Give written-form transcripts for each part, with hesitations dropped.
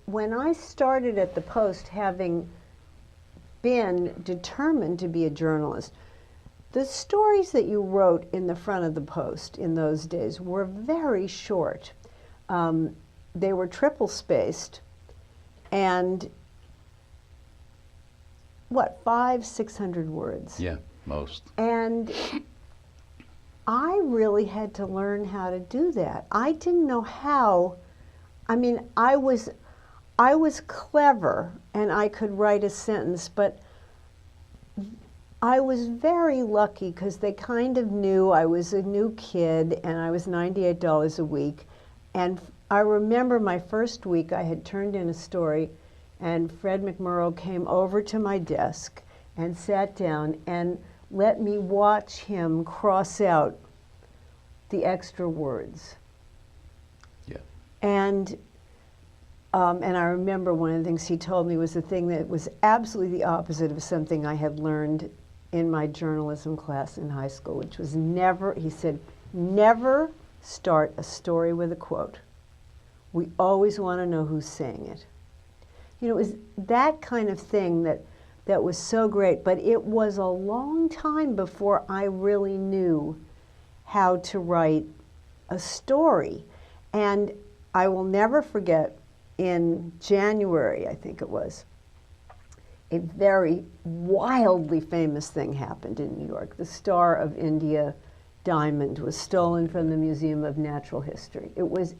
When I started at the Post, having been determined to be a journalist, the stories that you wrote in the front of the Post in those days were very short. They were triple spaced, and what, 500-600 words? Yeah, most. And I really had to learn how to do that. I didn't know how. I mean, I was clever and I could write a sentence, but I was very lucky because they kind of knew I was a new kid and I was $98 a week. And I remember my first week I had turned in a story, and Fred McMurrow came over to my desk and sat down and let me watch him cross out the extra words. Yeah. And I remember one of the things he told me was the thing that was absolutely the opposite of something I had learned in my journalism class in high school, which was never, he said, never start a story with a quote. We always want to know who's saying it. You know, it was that kind of thing that was so great, but it was a long time before I really knew how to write a story. And I will never forget, in January, I think it was, a very wildly famous thing happened in New York. The Star of India diamond was stolen from the Museum of Natural History. It was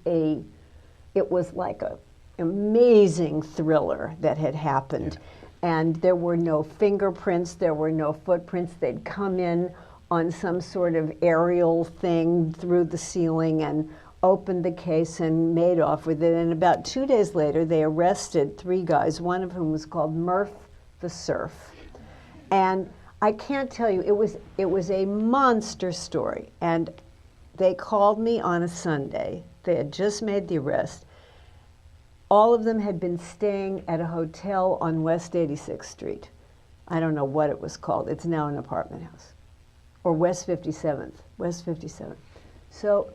like an amazing thriller that had happened. Yeah. And there were no fingerprints, there were no footprints. They'd come in on some sort of aerial thing through the ceiling and opened the case and made off with it. And about 2 days later, they arrested 3 guys, one of whom was called Murph the Surf. And I can't tell you, it was a monster story. And they called me on a Sunday. They had just made the arrest. All of them had been staying at a hotel on West 86th Street. I don't know what it was called. It's now an apartment house. Or West 57th, West 57th. So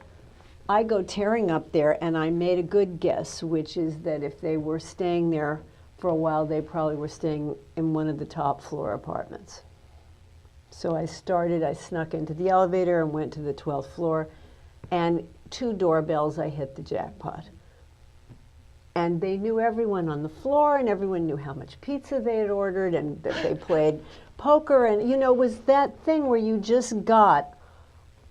I go tearing up there, and I made a good guess, which is that if they were staying there for a while, they probably were staying in one of the top floor apartments. So I snuck into the elevator and went to the 12th floor, and 2 doorbells, I hit the jackpot. And they knew everyone on the floor, and everyone knew how much pizza they had ordered, and that they played poker, and you know, it was that thing where you just got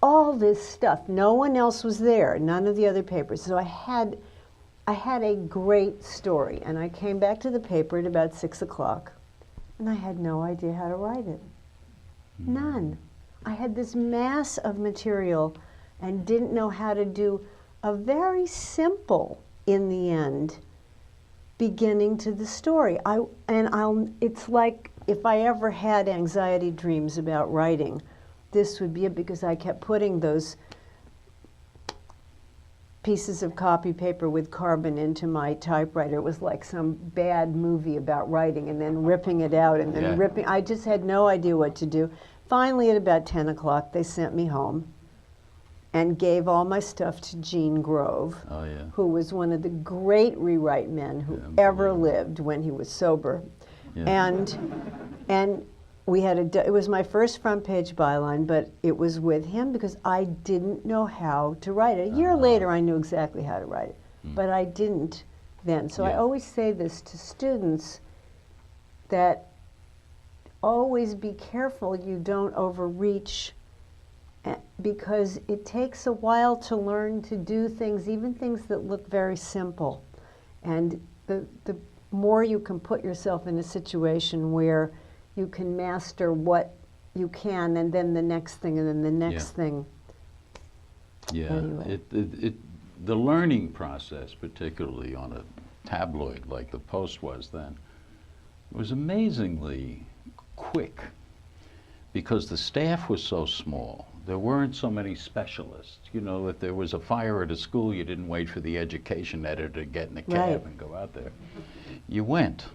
all this stuff. No one else was there, none of the other papers. So I had a great story, and I came back to the paper at about 6 o'clock, and I had no idea how to write it. None. I had this mass of material and didn't know how to do a very simple, in the end, beginning to the story. It's like if I ever had anxiety dreams about writing, this would be it, because I kept putting those pieces of copy paper with carbon into my typewriter. It was like some bad movie about writing, and then ripping it out, and then ripping. I just had no idea what to do. Finally, at about 10 o'clock, they sent me home and gave all my stuff to Gene Grove, who was one of the great rewrite men who ever lived when he was sober. Yeah. And we had it was my first front page byline, but it was with him because I didn't know how to write it. A year later, I knew exactly how to write it, but I didn't then. So I always say this to students, that always be careful you don't overreach, because it takes a while to learn to do things, even things that look very simple. And the more you can put yourself in a situation where you can master what you can, and then the next thing, and then the next thing. Yeah, anyway. The learning process, particularly on a tabloid like the Post was then, was amazingly quick, because the staff was so small. There weren't so many specialists. You know, if there was a fire at a school, you didn't wait for the education editor to get in a cab and go out there. You went.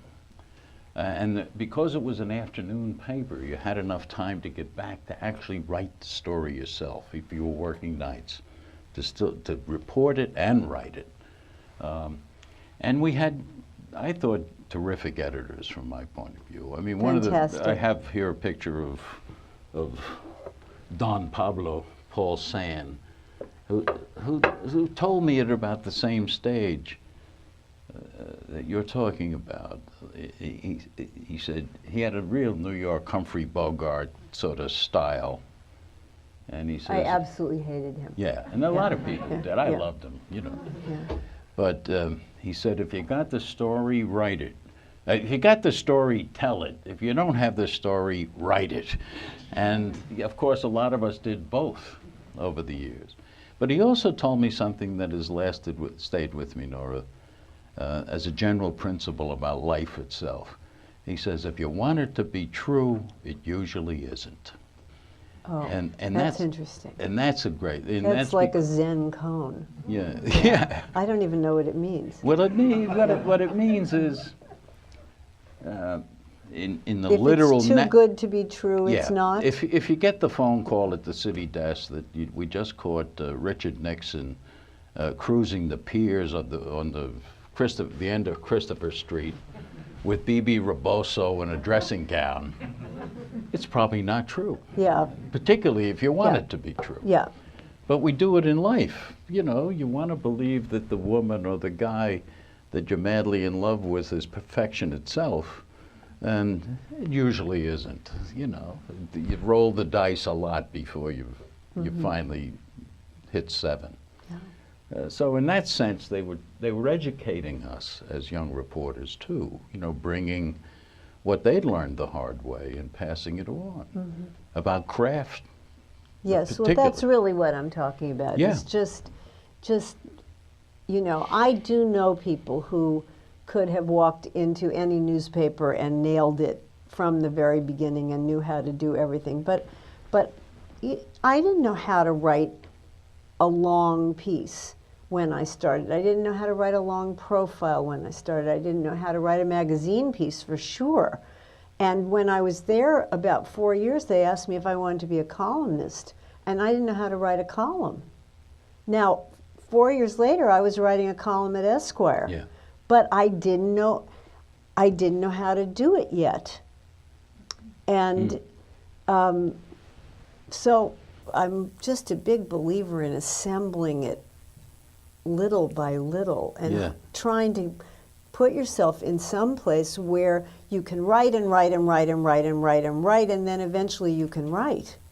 Because it was an afternoon paper, you had enough time to get back to actually write the story yourself, if you were working nights, to report it and write it. And we had, I thought, terrific editors from my point of view. I mean, one of Fantastic. the, I have here a picture of Don Pablo Paul Sand, who told me at about the same stage that you're talking about. He said he had a real New York Humphrey Bogart sort of style. And he says, I absolutely hated him. yeah, and a lot of people did. I Yeah. loved him, you know. Yeah. But he said, if you got the story, write it. If you got the story, tell it. If you don't have the story, write it. And of course, a lot of us did both over the years. But he also told me something that has stayed with me, Norah, as a general principle about life itself. He says, if you want it to be true, it usually isn't. Oh, And that's interesting. And that's a great. And That's like a Zen cone. Yeah, yeah. I don't even know what it means. What it means is, in the If literal. it's too good to be true, yeah, it's not? If you get the phone call at the city desk that we just caught Richard Nixon cruising the piers on the end of Christopher Street with B.B. Rebozo in a dressing gown, it's probably not true. Yeah, Particularly if you want Yeah. it to be true. yeah. But we do it in life. You know, you want to believe that the woman or the guy that you're madly in love with is perfection itself, and it usually isn't. You know, you roll the dice a lot before you finally hit 7. Yeah. So in that sense, they were educating us as young reporters too. You know, bringing what they'd learned the hard way and passing it on about craft. Yes, well, particular. that's really what I'm talking about. Yeah. It's just, you know, I do know people who could have walked into any newspaper and nailed it from the very beginning and knew how to do everything. But I didn't know how to write a long piece when I started. I didn't know how to write a long profile when I started. I didn't know how to write a magazine piece for sure. And when I was there about 4 years, they asked me if I wanted to be a columnist, and I didn't know how to write a column. Now, 4 years later, I was writing a column at Esquire, Yeah. but I didn't know how to do it yet. And so I'm just a big believer in assembling it little by little and Yeah. trying to put yourself in some place where you can write and write and write and write and write and write, and then eventually you can write.